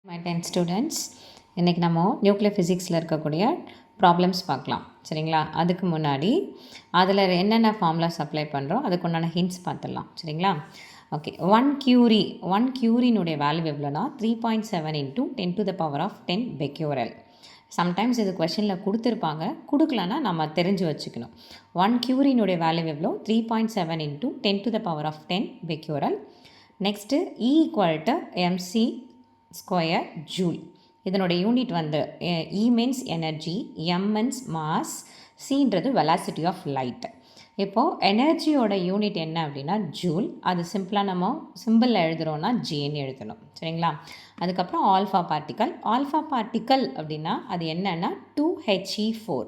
My 10 students, இன்றைக்கி நம்ம nuclear ஃபிசிக்ஸில் இருக்கக்கூடிய ப்ராப்ளம்ஸ் பார்க்கலாம். சரிங்களா? அதுக்கு முன்னாடி அதில் என்னென்ன ஃபார்முலாஸ் அப்ளை பண்ணுறோம் அதுக்கு உண்டான ஹிண்ட்ஸ் பார்த்துடலாம். சரிங்களா? ஓகே, ஒன் கியூரினுடைய வேல்யூ எவ்வளோனா 3.7 இன்ட்டு 10⁻10 பெக்யூரல். சம்டைம்ஸ் இது கொஷனில் கொடுத்துருப்பாங்க, கொடுக்கலன்னா நம்ம தெரிஞ்சு வச்சுக்கணும். 1 கியூரினுடைய வேல்யூ எவ்வளோ 3.7 into 10⁻10 becquerel. Next E = mc square joule. இதனுடைய யூனிட் வந்து E means energy, M means mass, Cன்றது வெலாசிட்டி ஆஃப் லைட். இப்போது எனர்ஜியோட யூனிட் என்ன அப்படின்னா ஜூல். அது சிம்பிளாக நம்ம சிம்பிளில் எழுதுகிறோன்னா ஜேன்னு எழுதணும். சரிங்களா? அதுக்கப்புறம் ஆல்ஃபா பார்ட்டிக்கல் அப்படின்னா அது என்னென்னா 2He4,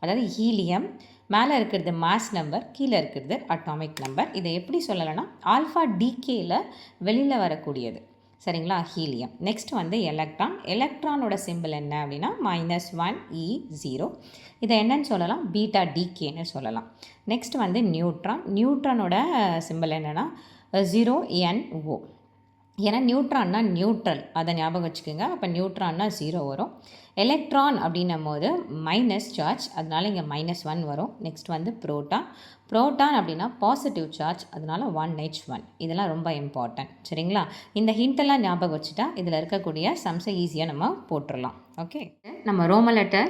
அதாவது ஹீலியம். மேலே இருக்கிறது மாஸ் நம்பர், கீழே இருக்கிறது அட்டாமிக் நம்பர். இதை எப்படி சொல்லலைன்னா ஆல்ஃபா டிகேயில் வெளியில் வரக்கூடியது. சரிங்களா? ஹீலியம். நெக்ஸ்ட் வந்து எலக்ட்ரானோட சிம்பிள் என்ன அப்படின்னா -1E0. இதை என்னன்னு சொல்லலாம்? பீட்டா டிகேன்னு சொல்லலாம். நெக்ஸ்ட் வந்து நியூட்ரானோட சிம்பிள் என்னென்னா 0NO. ஏன்னா நியூட்ரான்னா நியூட்ரல், அதை ஞாபகம் வச்சுக்கோங்க. அப்போ நியூட்ரான்னா 0 வரும். எலக்ட்ரான் அப்படின்னும் போது மைனஸ் சார்ஜ், அதனால இங்கே -1 வரும். நெக்ஸ்ட் வந்து புரோட்டான் அப்படின்னா பாசிட்டிவ் சார்ஜ், அதனால 1H1. இதெல்லாம் ரொம்ப இம்பார்ட்டன்ட். சரிங்களா? இந்த ஹிண்டெல்லாம் ஞாபகம் வச்சுட்டா இதில் இருக்கக்கூடிய சம்ஸை ஈஸியாக நம்ம போட்டுடலாம். ஓகே, நம்ம ரோமன் லெட்டர்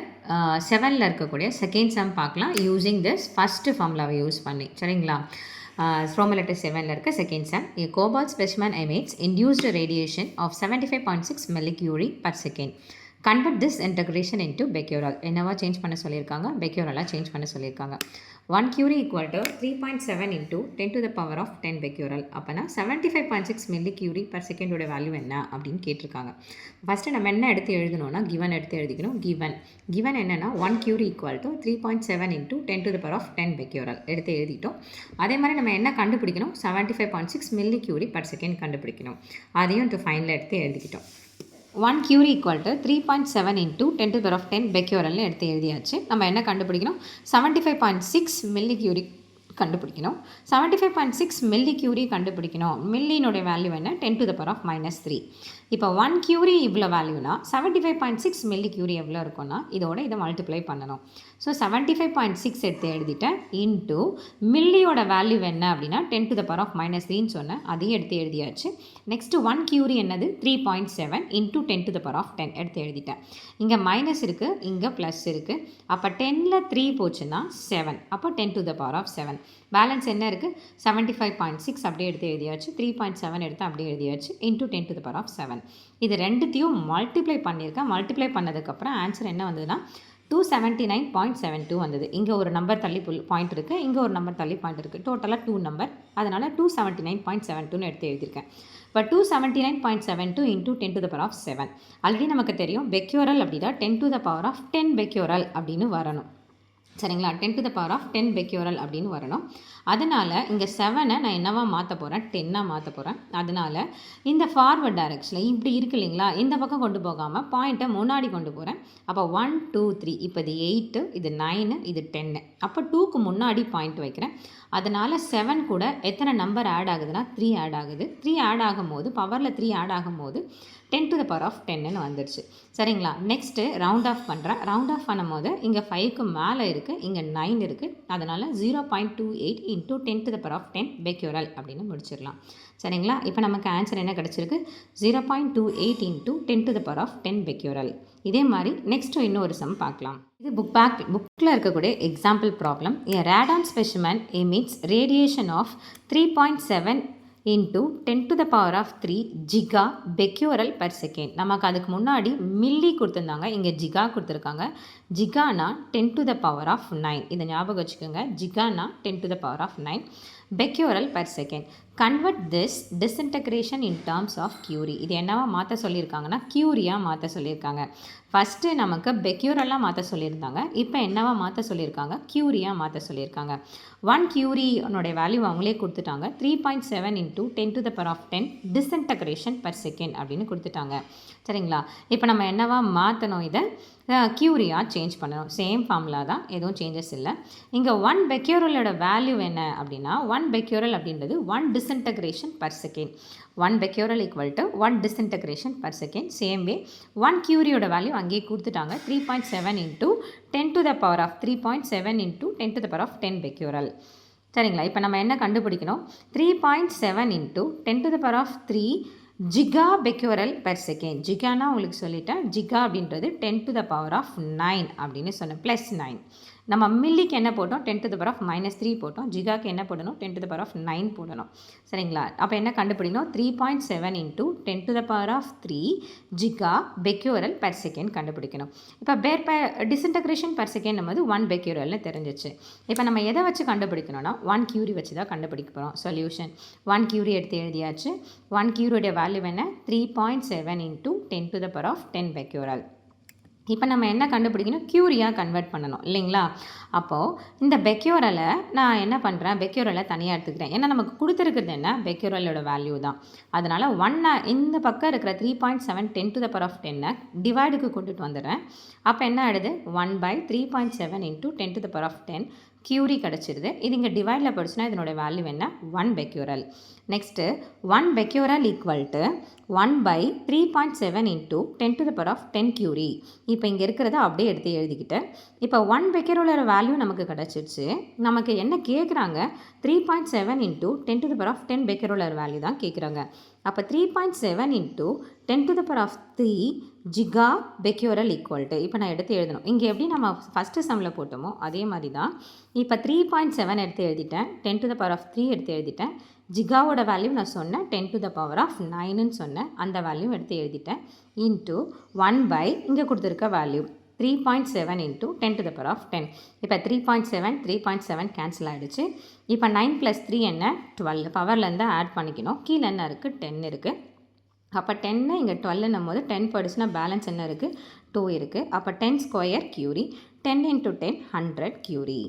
7ல் இருக்கக்கூடிய செகண்ட் சம் பார்க்கலாம் யூஸிங் திஸ் ஃபஸ்ட்டு ஃபார்முலாவை யூஸ் பண்ணி. சரிங்களா? Roman letter 7ல் இருக்க second sum. A cobalt specimen emits induced radiation of 75.6 millicurie per second. Convert this integration into becquerel. என்னவா சேஞ்ச் பண்ண சொல்லியிருக்காங்க? பெக்யூரலாக சேஞ்ச் பண்ண சொல்லியிருக்காங்க. 1 curie = 3.7 into 10⁻10 becquerel. அப்போனா 75.6 millicurie per second உடைய வேல்யூ என்ன அப்படின்னு கேட்டிருக்காங்க. ஃபஸ்ட்டு நம்ம என்ன எடுத்து எழுதணும்னா கிவன் எடுத்து எழுதிக்கணும். கிவன் என்னென்னா 1 curie = 3.7 into 10⁻10 becquerel எடுத்து எழுதிட்டோம். அதே மாதிரி நம்ம என்ன கண்டுபிடிக்கணும்? 75.6 millicurie per second கண்டுபிடிக்கணும். அதையும் ஃபைனலில் எடுத்து எழுதிக்கிட்டோம். 1 curie = 3.7 into 10⁻10 becquerelனு எடுத்து எழுதியாச்சு. நம்ம என்ன கண்டுபிடிக்கணும்? 75.6 millicurie கண்டுபிடிக்கணும். 75.6 millicurie கண்டுபிடிக்கணும். மில்லினுடைய வேல்யூ என்ன? 10⁻−3. இப்போ 1 curie இவ்வளோ வேல்யூனா 75.6 millicurie எவ்வளோ இருக்கும்னா இதோட இதை மல்டிப்ளை பண்ணணும். ஸோ 75.6 எடுத்து எழுதிட்டேன். இன்ட்டு மில்லியோட வேல்யூ என்ன அப்படின்னா 10⁻−3ன்னு சொன்னேன், அதையும் எடுத்து எழுதியாச்சு. நெக்ஸ்ட்டு 1 curie என்னது? 3.7 இன்ட்டு 10⁻10 எடுத்து எழுதிட்டேன். இங்கே மைனஸ் இருக்குது, இங்கே ப்ளஸ் இருக்குது. அப்போ 10ல் 3 போச்சுன்னா 7, அப்போ 10⁻7. பேலன்ஸ் என்ன இருக்குது? 75.6 அப்படியே எடுத்து எழுதியாச்சு. 3.7 எடுத்து அப்படியே எழுதியாச்சு. இன்ட்டு 10⁻7. இது ரெண்டுத்தையும் மல்டிப்ளை பண்ணியிருக்கேன். மல்டிப்ளை பண்ணதுக்கப்புறம் ஆன்சர் என்ன வந்ததுன்னா 279.72 வந்தது. இங்கே ஒரு நம்பர் தள்ளி பாயிண்ட் இருக்குது, இங்கே ஒரு நம்பர் தள்ளி பாயிண்ட் இருக்குது. டோட்டலாக 2 நம்பர், அதனால் 279.72ன்னு எடுத்து எழுதியிருக்கேன். இப்போ 279.72 இன்ட்டு 10⁻7. ஆல்ரெடி நமக்கு தெரியும் பெக்யூரல் அப்படின்னா 10⁻10 பெக்யூரல் அப்படின்னு வரணும். சரிங்களா? 10⁻10 பெக்யூரல் அப்படின்னு வரணும். அதனால் இங்கே 7ஐ நான் என்னவா மாற்ற போகிறேன்? 10ஆக மாற்ற போகிறேன். அதனால் இந்த ஃபார்வர்ட் டைரெக்ஷனில் இப்படி இருக்கு இல்லைங்களா, இந்த பக்கம் கொண்டு போகாமல் பாயிண்ட்டை முன்னாடி கொண்டு போகிறேன். அப்போ 1 2 3, இப்போ இது 8, இது 9, இது 10. அப்போ 2க்கு முன்னாடி பாயிண்ட் வைக்கிறேன். அதனால் 7 கூட எத்தனை நம்பர் ஆட் ஆகுதுன்னா 3 ஆட் ஆகுது. 3 ஆட் ஆகும்போது பவரில் 3 ஆட் ஆகும்போது 10⁻10ன்னு வந்துடுச்சு. சரிங்களா? நெக்ஸ்ட்டு ரவுண்ட் ஆஃப் பண்ணுறேன். ரவுண்ட் ஆஃப் பண்ணும்போது இங்கே 5க்கு மேலே இருக்குது, இங்கே 9 இருக்குது. அதனால் 0.28 இன்ட்டு 10⁻10 பெக்யூரல் அப்படின்னு முடிச்சிடலாம். சரிங்களா? இப்போ நமக்கு ஆன்சர் என்ன கிடச்சிருக்கு? 0.28 இன்ட்டு 10⁻10 பெக்யூரல். இதே மாதிரி நெக்ஸ்ட்டு இன்னொரு சம் பார்க்கலாம். இது புக்கில் இருக்கக்கூடிய example problem. A radon specimen emits radiation of 3.7 into 10⁻3 giga becquerel per second. நமக்கு அதுக்கு முன்னாடி மில்லி கொடுத்துருந்தாங்க, இங்கே ஜிகா கொடுத்துருக்காங்க. ஜிகானா 10⁻9. இதை ஞாபகம் வச்சுக்கோங்க. ஜிகானா 10⁻9 becquerel per second. Convert this disintegration in terms of curie. இது என்னவா மாற்ற சொல்லியிருக்காங்கன்னா கியூரியாக மாற்ற சொல்லியிருக்காங்க. ஃபஸ்ட்டு நமக்கு பெக்யூரலாக மாற்ற சொல்லியிருந்தாங்க, இப்போ என்னவா மாற்ற சொல்லியிருக்காங்க? கியூரியாக மாற்ற சொல்லியிருக்காங்க. 1 curie வேல்யூ அவங்களே கொடுத்துட்டாங்க. 3.7 இன்ட்டு 10⁻10 டிஸ்இன்டகிரேஷன் per second அப்படின்னு கொடுத்துட்டாங்க. சரிங்களா? இப்போ நம்ம என்னவா மாற்றணும்? இதை கியூரியாக சேஞ்ச் பண்ணணும். சேம் ஃபார்முலா தான், எதுவும் சேஞ்சஸ் இல்லை. இங்கே 1 பெக்யூரலோட வேல்யூ என்ன அப்படின்னா 1 பெக்யூரல் அப்படின்றது 1 disintegration per second. 1 becquerel equal to 1 disintegration per second. Same way 1 கியூரியோட வேல்யூ அங்கேயே கொடுத்துட்டாங்க, 3.7 into 10 to the power of 3.7 into 10 to the power of 10 becquerel. சரிங்களா? இப்போ நம்ம என்ன கண்டுபிடிக்கணும், 3.7 into 10 to the power of 3 giga becquerel per second. ஜிகானா உங்களுக்கு சொல்லிட்டேன், ஜிகா அப்படின்றது 10 to the power of 9 அப்படின்னு சொன்னேன், ப்ளஸ் 9. நம்ம மில்லிக்கு என்ன போட்டோம், 10 to the power of -3 போட்டோம். ஜிகாக்கு என்ன போடணும், 10 to the power of 9 போடணும். சரிங்களா? அப்போ என்ன கண்டுபிடிக்கணும், 3.7 into 10 to the power of 3 giga becquerel per second கண்டுபிடிக்கணும். இப்போ டிஸ்இன்டகிரேஷன் பெர் செகண்ட் நம்ம 1 பெக்யூரல்னு தெரிஞ்சிச்சு. இப்போ நம்ம எதை வச்சு கண்டுபிடிக்கணும்னா 1 கியூரி வச்சு தான் கண்டுபிடிக்க போகிறோம். சொல்யூஷன் 1 கியூரி எடுத்து எழுதியாச்சு. 1 கியூரியோடைய வேல்யூ என்ன, 3.7 into 10 to the power of 10 Becquerel. இப்போ நம்ம என்ன கண்டுபிடிக்கணும், கியூரியாக கன்வெர்ட் பண்ணணும் இல்லைங்களா? அப்போது இந்த பெக்யூரலை நான் என்ன பண்ணுறேன், பெக்யூரலை தனியாக எடுத்துக்கிறேன். ஏன்னா நமக்கு கொடுத்துருக்குறது என்ன, பெக்யூரலோட வேல்யூ தான். அதனால் 1 இந்த பக்கம் இருக்கிற 3.7 10 to the power of 10 டிவைடுக்கு கொண்டுட்டு வந்துடுறேன். அப்போ என்ன ஆகிடுது, 1/3.7 into 10 to the power of 10 curie கிடச்சிருது. இது இங்கே டிவைடில் படிச்சுன்னா இதனோட வேல்யூ என்ன, 1 becquerel. Next 1 becquerel equal to 1/3.7 into 10 to the power of 10 curie. இப்போ இங்கே இருக்கிறத அப்படியே எடுத்து எழுதிக்கிட்டேன். இப்போ 1 பெக்யூரலோட வேல்யூ நமக்கு கிடச்சிருச்சு. நமக்கு என்ன கேட்குறாங்க, 3.7 into 10 to the power of 10 பெக்யூரலர் வேல்யூ தான் கேட்குறாங்க. அப்போ 3.7 into 10 to the power of 3 giga becquerel equal to, இப்போ நான் எடுத்து எழுதணும். இங்கே எப்படி நம்ம ஃபஸ்ட்டு சம்மில் போட்டோமோ அதே மாதிரி தான். இப்போ 3.7 எடுத்து எழுதிட்டேன், 10 to the power of 3 எடுத்து எழுதிட்டேன். ஜிகாவோட வேல்யூ நான் சொன்னேன் 10 to the power of 9ன்னு சொன்னேன், அந்த வேல்யூ எடுத்து எழுதிட்டேன். இன்ட்டு 1 இங்கே கொடுத்துருக்க value 3.7 into 10 to the power of 10. இப்போ 3.7 கேன்சல் ஆகிடுச்சு. இப்போ 9 + 3 என்ன, 12. பவர்லேருந்து ஆட் பண்ணிக்கணும். கீழே என்ன இருக்குது, 10 இருக்குது. அப்போ 10 இங்கே 12 போது 10 போயிடுச்சுன்னா பேலன்ஸ் என்ன இருக்குது, 2 இருக்குது. அப்போ 10 ஸ்கொயர் கியூரி, 10 × 10 100 கியூரி.